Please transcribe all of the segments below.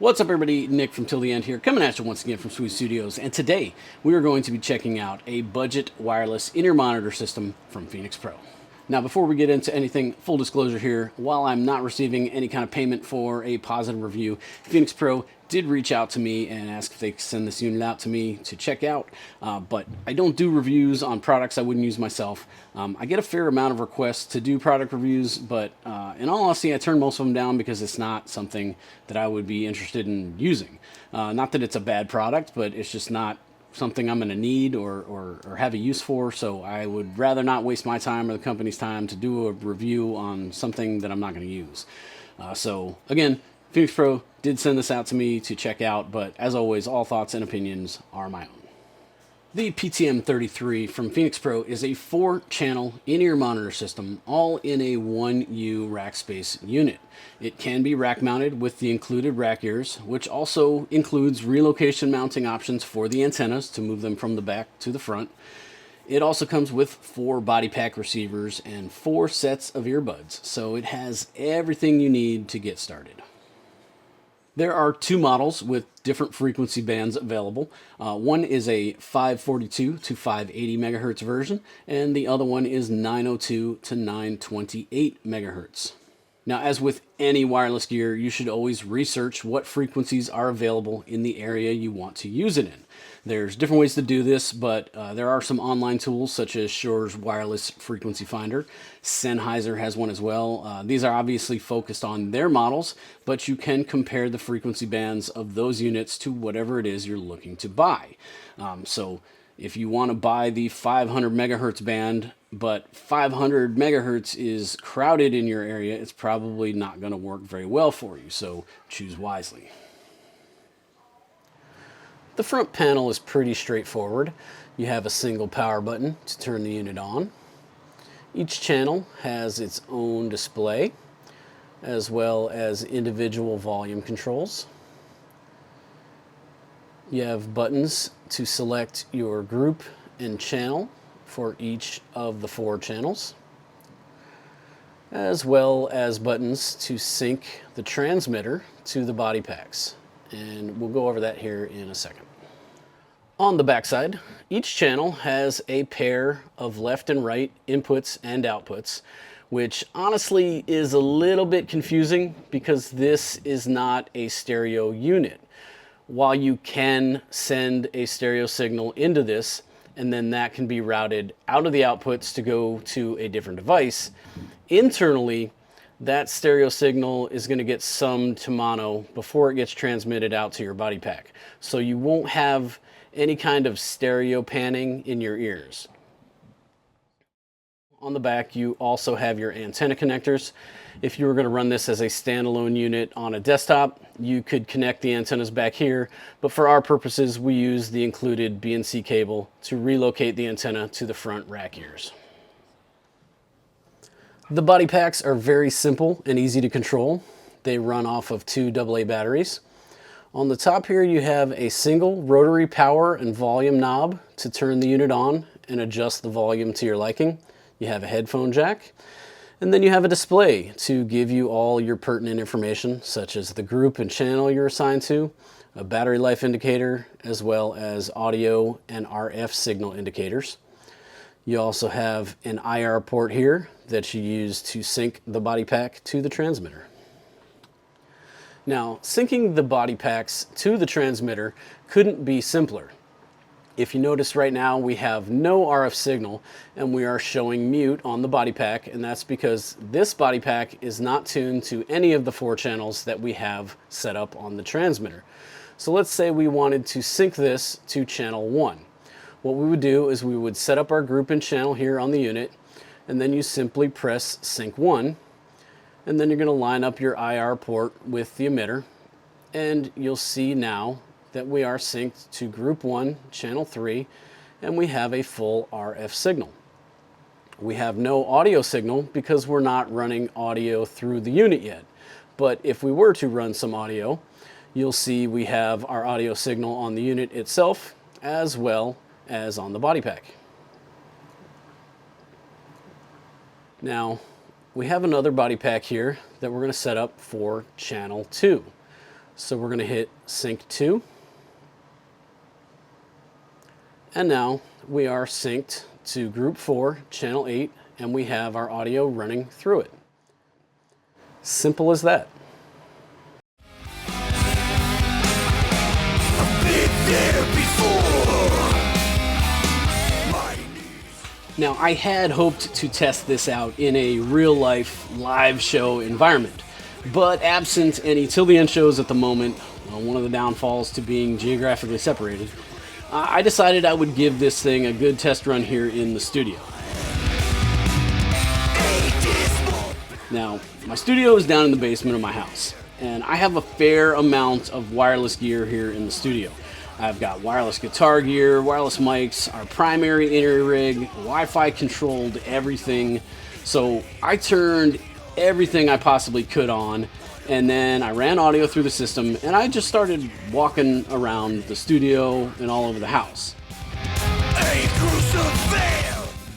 What's up, everybody? Nick from Till the End here, coming at you once again from Sweet Studios, and today we are going to be checking out a budget wireless in-ear monitor system from Phenyx Pro. Now, before we get into anything, full disclosure here, while I'm not receiving any kind of payment for a positive review, Phenyx Pro did reach out to me and ask if they could send this unit out to me to check out, but I don't do reviews on products I wouldn't use myself. I get a fair amount of requests to do product reviews, but in all honesty, I turn most of them down because it's not something that I would be interested in using. Not that it's a bad product, but it's just not something I'm going to need or have a use for, so I would rather not waste my time or the company's time to do a review on something that I'm not going to use. So again, Phenyx Pro did send this out to me to check out, but as always, all thoughts and opinions are my own. The PTM-33 from Phenyx Pro is a 4-channel in-ear monitor system, all in a 1U rack space unit. It can be rack mounted with the included rack ears, which also includes relocation mounting options for the antennas to move them from the back to the front. It also comes with 4 body pack receivers and 4 sets of earbuds, so it has everything you need to get started. There are 2 models with different frequency bands available. One is a 542 to 580 megahertz version, and the other one is 902 to 928 megahertz. Now, as with any wireless gear, you should always research what frequencies are available in the area you want to use it in. There's different ways to do this, but there are some online tools such as Shure's Wireless Frequency Finder. Sennheiser has one as well. These are obviously focused on their models, but you can compare the frequency bands of those units to whatever it is you're looking to buy. So if you want to buy the 500 megahertz band, but 500 megahertz is crowded in your area, it's probably not going to work very well for you, so choose wisely. The front panel is pretty straightforward. You have a single power button to turn the unit on. Each channel has its own display, as well as individual volume controls. You have buttons to select your group and channel for each of the 4 channels, as well as buttons to sync the transmitter to the body packs. And we'll go over that here in a second. On the backside, each channel has a pair of left and right inputs and outputs, which honestly is a little bit confusing because this is not a stereo unit. While you can send a stereo signal into this, and then that can be routed out of the outputs to go to a different device, internally, that stereo signal is going to get summed to mono before it gets transmitted out to your body pack. So you won't have any kind of stereo panning in your ears. On the back, you also have your antenna connectors. If you were going to run this as a standalone unit on a desktop, you could connect the antennas back here, but for our purposes, we use the included BNC cable to relocate the antenna to the front rack ears. The body packs are very simple and easy to control. They run off of 2 AA batteries. On the top here, you have a single rotary power and volume knob to turn the unit on and adjust the volume to your liking. You have a headphone jack, and then you have a display to give you all your pertinent information, such as the group and channel you're assigned to, a battery life indicator, as well as audio and RF signal indicators. You also have an IR port here that you use to sync the body pack to the transmitter. Now, syncing the body packs to the transmitter couldn't be simpler. If you notice right now, we have no RF signal and we are showing mute on the body pack, and that's because this body pack is not tuned to any of the 4 channels that we have set up on the transmitter. So let's say we wanted to sync this to channel 1. What we would do is we would set up our group and channel here on the unit, and then you simply press sync 1, and then you're going to line up your IR port with the emitter, and you'll see now that we are synced to group 1, channel 3, and we have a full RF signal. We have no audio signal because we're not running audio through the unit yet. But if we were to run some audio, you'll see we have our audio signal on the unit itself as well as on the body pack. Now, we have another body pack here that we're going to set up for channel 2. So we're going to hit sync 2. And now we are synced to group 4, channel 8, and we have our audio running through it. Simple as that. Now, I had hoped to test this out in a real-life live show environment, but absent any till the end shows at the moment, one of the downfalls to being geographically separated, I decided I would give this thing a good test run here in the studio. Now, my studio is down in the basement of my house, and I have a fair amount of wireless gear here in the studio. I've got wireless guitar gear, wireless mics, our primary inner rig, Wi-Fi controlled everything. So I turned everything I possibly could on, and then I ran audio through the system, and I just started walking around the studio and all over the house.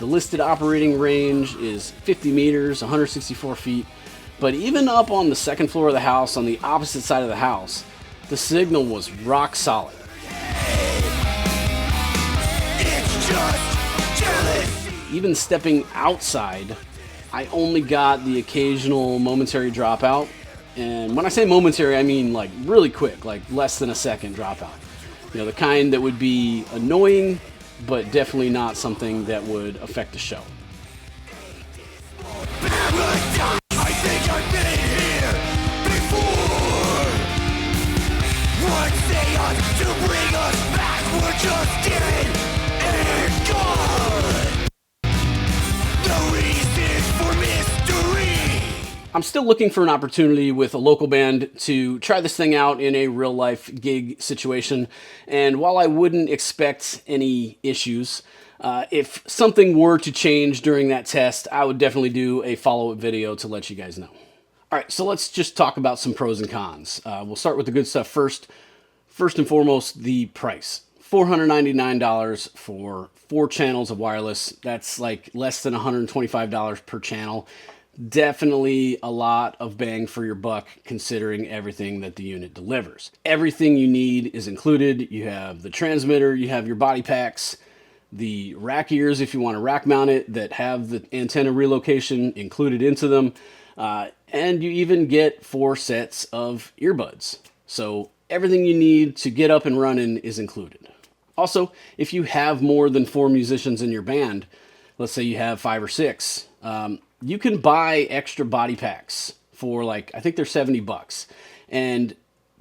The listed operating range is 50 meters, 164 feet, but even up on the second floor of the house, on the opposite side of the house, the signal was rock solid. Even stepping outside, I only got the occasional momentary dropout. And when I say momentary, I mean like really quick, like less than a second dropout. You know, the kind that would be annoying, but definitely not something that would affect the show. I think I've been here before. What say us to bring us back? We're just getting it gone. No reason for mystery. I'm still looking for an opportunity with a local band to try this thing out in a real life gig situation. And while I wouldn't expect any issues, if something were to change during that test, I would definitely do a follow-up video to let you guys know. All right, so let's just talk about some pros and cons. We'll start with the good stuff first. First and foremost, the price. $499 for 4 channels of wireless. That's like less than $125 per channel. Definitely a lot of bang for your buck considering everything that the unit delivers. Everything you need is included. You have the transmitter, you have your body packs, the rack ears if you want to rack mount it that have the antenna relocation included into them, and you even get 4 sets of earbuds. So everything you need to get up and running is included. Also, if you have more than 4 musicians in your band, let's say you have 5 or 6, you can buy extra body packs for like, I think they're $70, and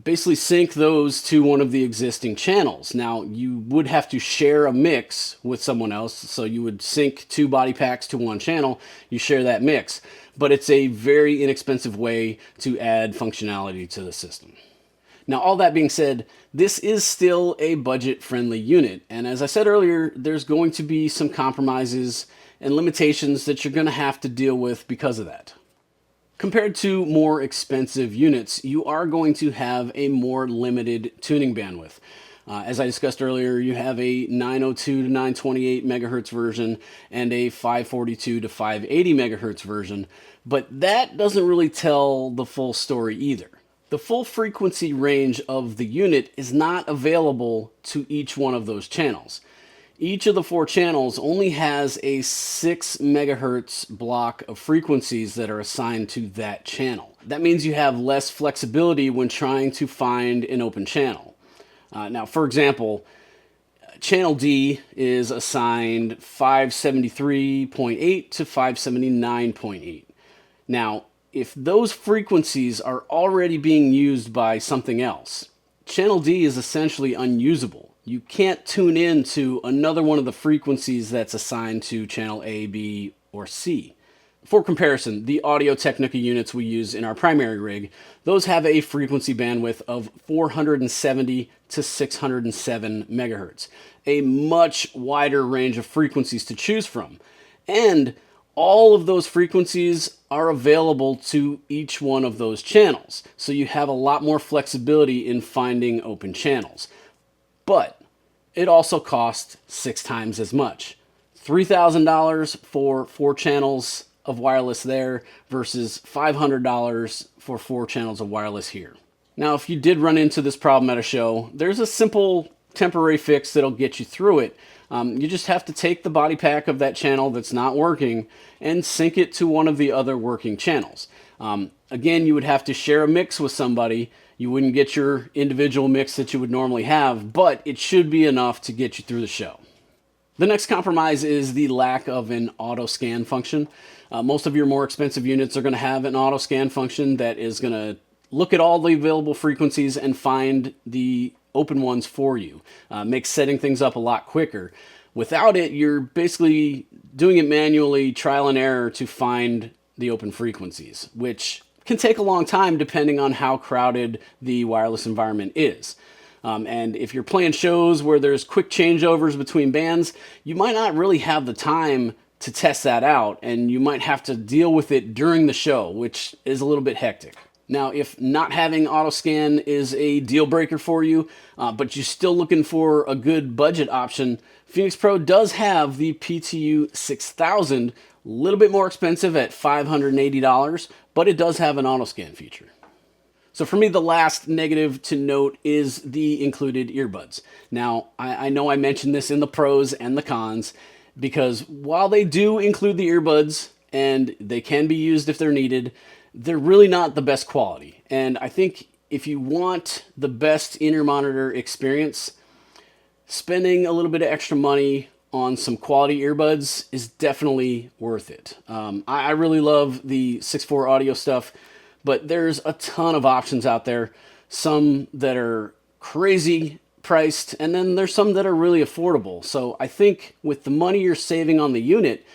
basically sync those to one of the existing channels. Now, you would have to share a mix with someone else, so you would sync 2 body packs to one channel, you share that mix, but it's a very inexpensive way to add functionality to the system. Now, all that being said, this is still a budget-friendly unit, and as I said earlier, there's going to be some compromises and limitations that you're going to have to deal with because of that. Compared to more expensive units, you are going to have a more limited tuning bandwidth. As I discussed earlier, you have a 902 to 928 megahertz version and a 542 to 580 megahertz version, but that doesn't really tell the full story either. The full frequency range of the unit is not available to each one of those channels. Each of the 4 channels only has a 6 megahertz block of frequencies that are assigned to that channel. That means you have less flexibility when trying to find an open channel. Now, for example, channel D is assigned 573.8 to 579.8. Now, if those frequencies are already being used by something else, channel D is essentially unusable. You can't tune in to another one of the frequencies that's assigned to channel A, B, or C. For comparison, the Audio-Technica units we use in our primary rig, those have a frequency bandwidth of 470 to 607 megahertz, a much wider range of frequencies to choose from. And all of those frequencies are available to each one of those channels, so you have a lot more flexibility in finding open channels. But it also costs 6 times as much. $3,000 for 4 channels of wireless there versus $500 for 4 channels of wireless here. Now, if you did run into this problem at a show, there's a simple temporary fix that'll get you through it. You just have to take the body pack of that channel that's not working and sync it to one of the other working channels. Again, you would have to share a mix with somebody. You wouldn't get your individual mix that you would normally have, but it should be enough to get you through the show. The next compromise is the lack of an auto scan function. Most of your more expensive units are going to have an auto scan function that is going to look at all the available frequencies and find the open ones for you. Makes setting things up a lot quicker. Without it, you're basically doing it manually, trial and error to find the open frequencies, which can take a long time depending on how crowded the wireless environment is. And if you're playing shows where there's quick changeovers between bands, you might not really have the time to test that out, and you might have to deal with it during the show, which is a little bit hectic. Now, if not having auto scan is a deal breaker for you, but you're still looking for a good budget option, Phenyx Pro does have the PTU-6000, a little bit more expensive at $580, but it does have an auto scan feature. So for me, the last negative to note is the included earbuds. Now, I know I mentioned this in the pros and the cons, because while they do include the earbuds and they can be used if they're needed, they're really not the best quality. And I think if you want the best in-ear monitor experience, spending a little bit of extra money on some quality earbuds is definitely worth it. I really love the 6.4 audio stuff, but there's a ton of options out there. Some that are crazy priced, and then there's some that are really affordable. So I think with the money you're saving on the unit,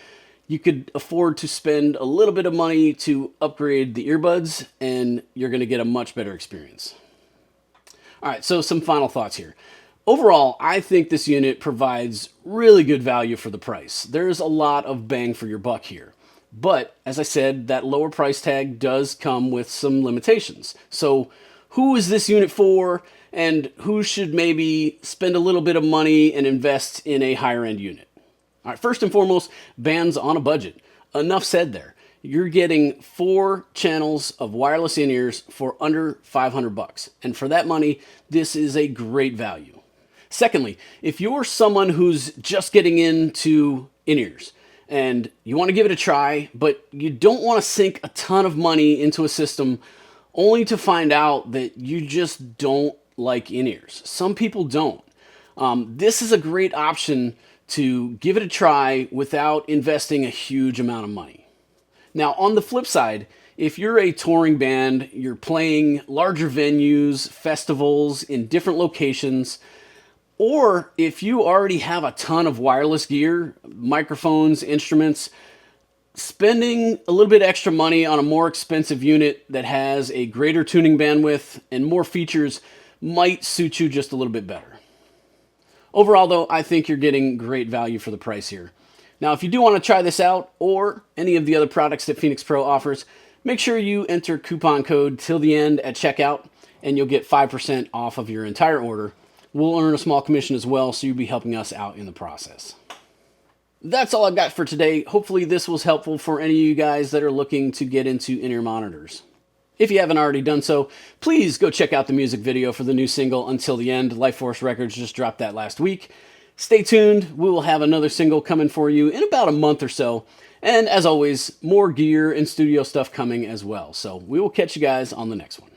you could afford to spend a little bit of money to upgrade the earbuds, and you're going to get a much better experience. All right, so some final thoughts here. Overall, I think this unit provides really good value for the price. There's a lot of bang for your buck here. But, as I said, that lower price tag does come with some limitations. So, who is this unit for, and who should maybe spend a little bit of money and invest in a higher-end unit? All right, first and foremost, bands on a budget. Enough said there. You're getting 4 channels of wireless in-ears for under $500. And for that money, this is a great value. Secondly, if you're someone who's just getting into in-ears and you want to give it a try, but you don't want to sink a ton of money into a system only to find out that you just don't like in-ears. Some people don't. This is a great option to give it a try without investing a huge amount of money. Now, on the flip side, if you're a touring band, you're playing larger venues, festivals in different locations, or if you already have a ton of wireless gear, microphones, instruments, spending a little bit extra money on a more expensive unit that has a greater tuning bandwidth and more features might suit you just a little bit better. Overall, though, I think you're getting great value for the price here. Now, if you do want to try this out or any of the other products that Phenyx Pro offers, make sure you enter coupon code till the end at checkout, and you'll get 5% off of your entire order. We'll earn a small commission as well, so you'll be helping us out in the process. That's all I've got for today. Hopefully this was helpful for any of you guys that are looking to get into in-ear monitors. If you haven't already done so, please go check out the music video for the new single, Until the End. Life Force Records just dropped that last week. Stay tuned. We will have another single coming for you in about a month or so. And as always, more gear and studio stuff coming as well. So we will catch you guys on the next one.